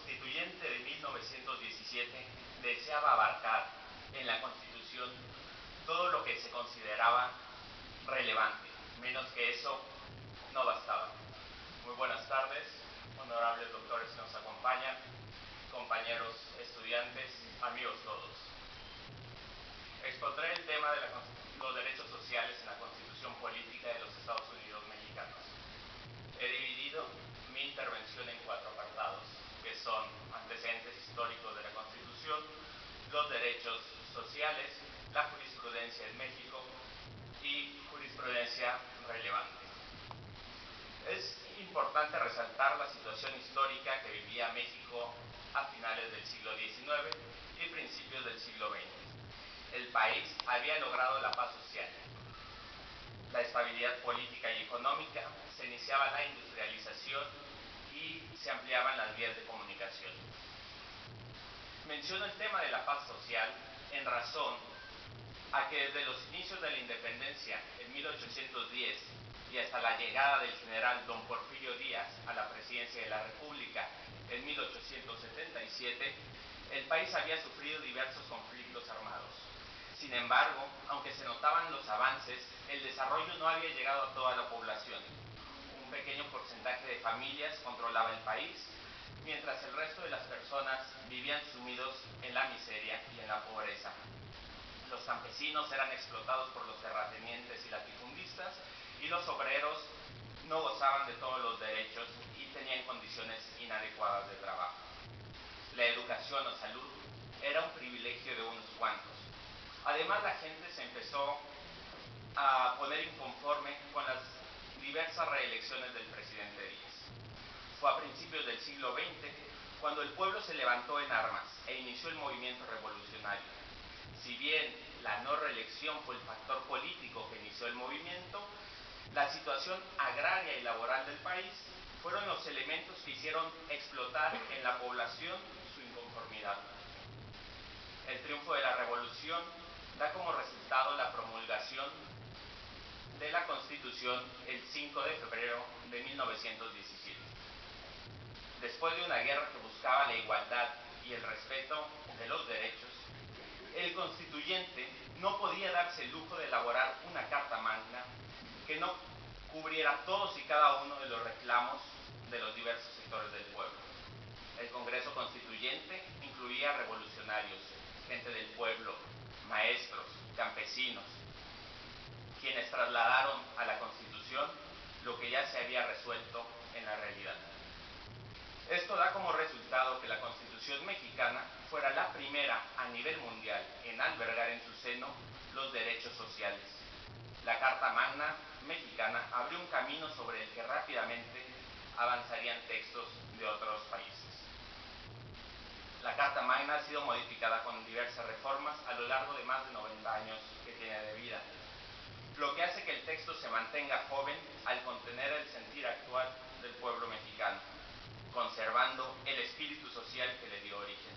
Constituyente de 1917 deseaba abarcar en la Constitución todo lo que se consideraba relevante. Menos que eso no bastaba. Muy buenas tardes, honorables doctores que nos acompañan, compañeros estudiantes, amigos todos. Expondré el tema de los derechos sociales en la Constitución Política de los Estados Unidos Mexicanos. He dividido mi intervención en 4 apartados, que son antecedentes históricos de la Constitución, los derechos sociales, la jurisprudencia en México y jurisprudencia relevante. Es importante resaltar la situación histórica que vivía México a finales del siglo XIX y principios del siglo XX. El país había logrado la paz social, la estabilidad política y económica, se iniciaba la industrialización y se ampliaban las vías de comunicación. Menciono el tema de la paz social en razón a que desde los inicios de la independencia en 1810 y hasta la llegada del general don Porfirio Díaz a la presidencia de la República en 1877, el país había sufrido diversos conflictos armados. Sin embargo, aunque se notaban los avances, el desarrollo no había llegado a toda la población. Un pequeño porcentaje de familias controlaba el país, mientras el resto de las personas vivían sumidos en la miseria y en la pobreza. Los campesinos eran explotados por los terratenientes y latifundistas, y los obreros no gozaban de todos los derechos y tenían condiciones inadecuadas de trabajo. La educación o salud era un privilegio de unos cuantos. Además, la gente se empezó a poner inconforme con las diversas reelecciones del presidente Díaz. Fue a principios del siglo XX cuando el pueblo se levantó en armas e inició el movimiento revolucionario. Si bien la no reelección fue el factor político que inició el movimiento, la situación agraria y laboral del país fueron los elementos que hicieron explotar en la población su inconformidad. El triunfo de la revolución da como resultado la promulgación de la Constitución el 5 de febrero de 1917. Después de una guerra que buscaba la igualdad y el respeto de los derechos, el constituyente no podía darse el lujo de elaborar una carta magna que no cubriera todos y cada uno de los reclamos de los diversos sectores del pueblo. El Congreso Constituyente incluía revolucionarios, gente del pueblo, maestros, campesinos, quienes trasladaron a la Constitución lo que ya se había resuelto en la realidad. Esto da como resultado que la Constitución mexicana fuera la primera a nivel mundial en albergar en su seno los derechos sociales. La Carta Magna mexicana abrió un camino sobre el que rápidamente avanzarían textos de otros países. La Carta Magna ha sido modificada con diversas reformas a lo largo de más de 90 años que tiene de vida, lo que hace que el texto se mantenga joven al contener el sentir actual del pueblo mexicano, conservando el espíritu social que le dio origen.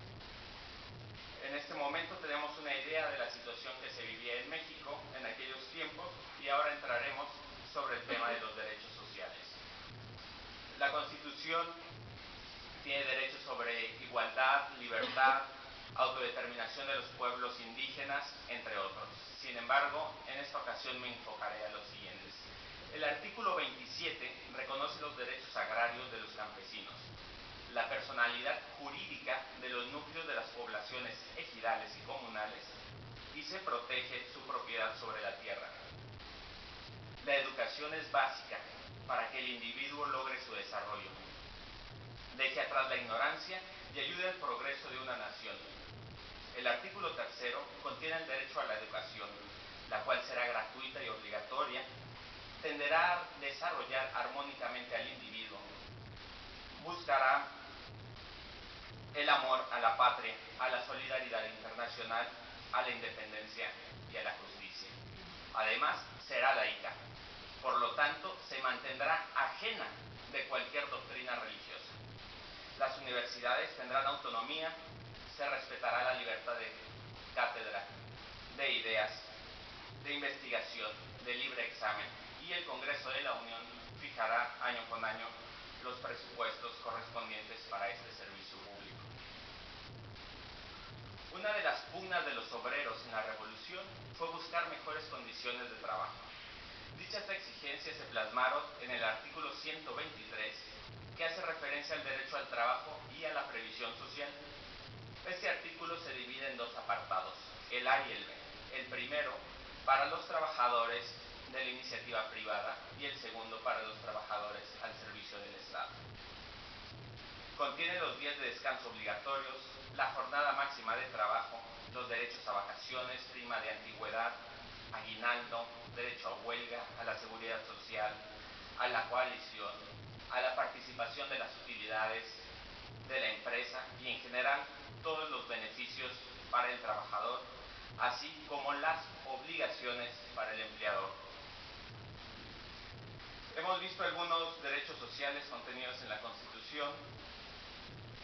En este momento tenemos una idea de la situación que se vivía en México en aquellos tiempos y ahora entraremos sobre el tema de los derechos sociales. La Constitución tiene derechos sobre igualdad, libertad, autodeterminación de los pueblos indígenas, entre otros. Sin embargo, en esta ocasión me enfocaré a los siguientes. El artículo 27 reconoce los derechos agrarios de los campesinos, la personalidad jurídica de los núcleos de las poblaciones ejidales y comunales, y se protege su propiedad sobre la tierra. La educación es básica para que el individuo logre su desarrollo, deje atrás la ignorancia y ayude al progreso de una nación. El artículo 3 contiene el derecho a la educación, la cual será gratuita y obligatoria, tenderá a desarrollar armónicamente al individuo, buscará el amor a la patria, a la solidaridad internacional, a la independencia y a la justicia. Además, será laica, por lo tanto, se mantendrá ajena de cualquier doctrina religiosa. Las universidades tendrán autonomía, se respetará la libertad de cátedra, de ideas, de investigación, de libre examen, y el Congreso de la Unión fijará año con año los presupuestos correspondientes para este servicio público. plasmaron en el artículo 123, que hace referencia al derecho al trabajo y a la previsión social. Este artículo se divide en dos apartados, el A y el B. El primero, para los trabajadores de la iniciativa privada, y el segundo para los trabajadores al servicio del Estado. Contiene los días de descanso obligatorios, la jornada máxima de trabajo, los derechos a vacaciones, prima de antigüedad, aguinaldo, derecho a huelga, a la seguridad social, a la coalición, a la participación de las utilidades de la empresa y en general todos los beneficios para el trabajador, así como las obligaciones para el empleador. Hemos visto algunos derechos sociales contenidos en la Constitución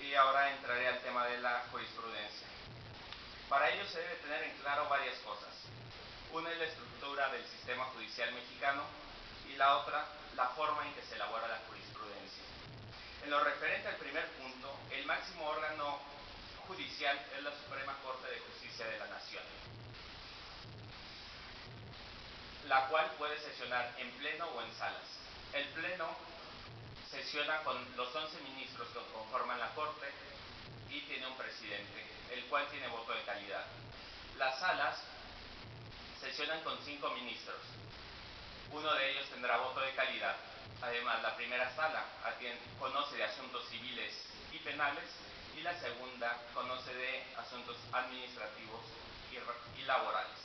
y ahora entraré al tema de la jurisprudencia. Para ello se debe tener en claro varias cosas. Una es la estructura del sistema judicial mexicano y la otra, la forma en que se elabora la jurisprudencia. En lo referente al primer punto, el máximo órgano judicial es la Suprema Corte de Justicia de la Nación, la cual puede sesionar en pleno o en salas. El pleno sesiona con los 11 ministros que conforman la Corte y tiene un presidente, el cual tiene voto de calidad. Las salas sesionan con 5 ministros. Uno de ellos tendrá voto de calidad. Además, la primera sala conoce de asuntos civiles y penales y la segunda conoce de asuntos administrativos y laborales.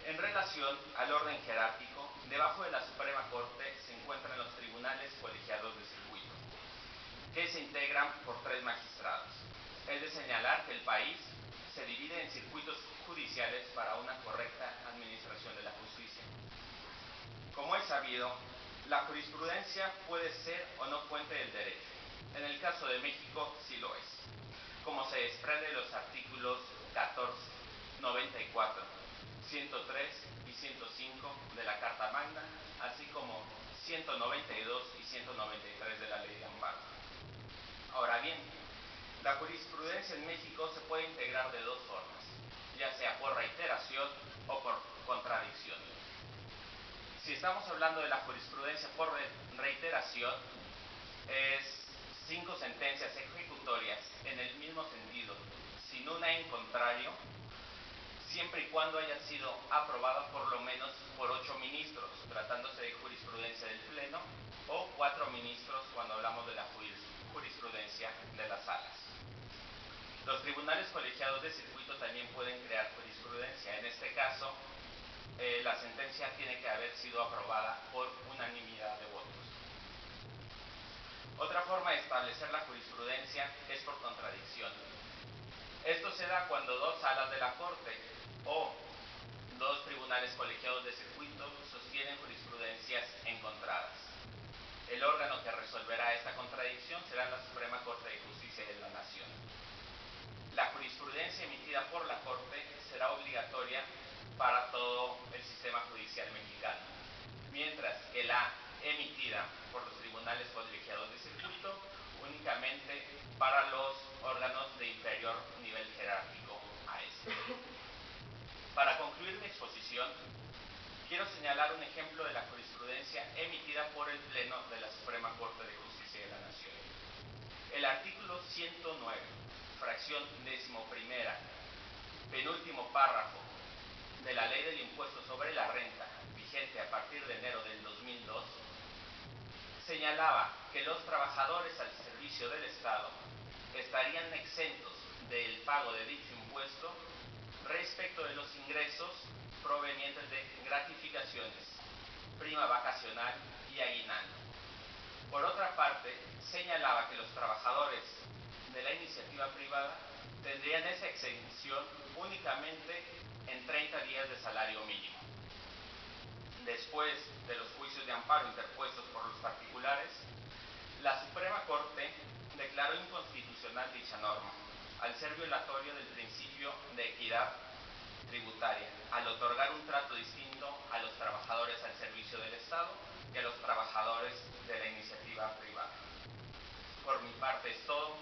En relación al orden jerárquico, debajo de la Suprema Corte se encuentran los tribunales colegiados de circuito, que se integran por 3 magistrados. Es de señalar que el país se divide en circuitos judiciales para una correcta administración de la justicia. Como es sabido, la jurisprudencia puede ser o no fuente del derecho. En el caso de México, sí lo es, como se desprende de los artículos 14, 94, 103 y 105 de la Carta Magna, así como 192 y 193 de la Ley de Amparo. Ahora bien, la jurisprudencia en México se puede integrar de dos formas, ya sea por reiteración o por contradicción. Si estamos hablando de la jurisprudencia por reiteración, es 5 sentencias ejecutorias en el mismo sentido, sin una en contrario, siempre y cuando haya sido aprobada por lo menos por 8 ministros, tratándose de jurisprudencia del Pleno, o 4 ministros cuando hablamos de la jurisprudencia de las salas. Los tribunales colegiados de circuito también pueden crear jurisprudencia. En este caso, la sentencia tiene que haber sido aprobada por unanimidad de votos. Otra forma de establecer la jurisprudencia es por contradicción. Esto se da cuando 2 salas de la Corte o 2 tribunales colegiados de circuito sostienen jurisprudencias encontradas. El órgano que resolverá esta contradicción será la Suprema Corte de Justicia de la Nación. La jurisprudencia emitida por la Corte será obligatoria para todo el sistema judicial mexicano, mientras que la emitida por los tribunales colegiados de circuito únicamente para los órganos de inferior nivel jerárquico a este. Para concluir mi exposición, quiero señalar un ejemplo de la jurisprudencia emitida por el Pleno de la Suprema Corte de Justicia de la Nación. El artículo 109, fracción 11ª, penúltimo párrafo de la Ley del Impuesto sobre la Renta, vigente a partir de enero del 2002, señalaba que los trabajadores al servicio del Estado estarían exentos del pago de dicho impuesto respecto de los ingresos provenientes de gratificaciones, prima vacacional y aguinaldo. Por otra parte, señalaba que los trabajadores de la iniciativa privada tendrían esa exención únicamente en 30 días de salario mínimo. Después de los juicios de amparo interpuestos por los particulares, la Suprema Corte declaró inconstitucional dicha norma, al ser violatorio del principio de equidad tributaria, al otorgar un trato distinto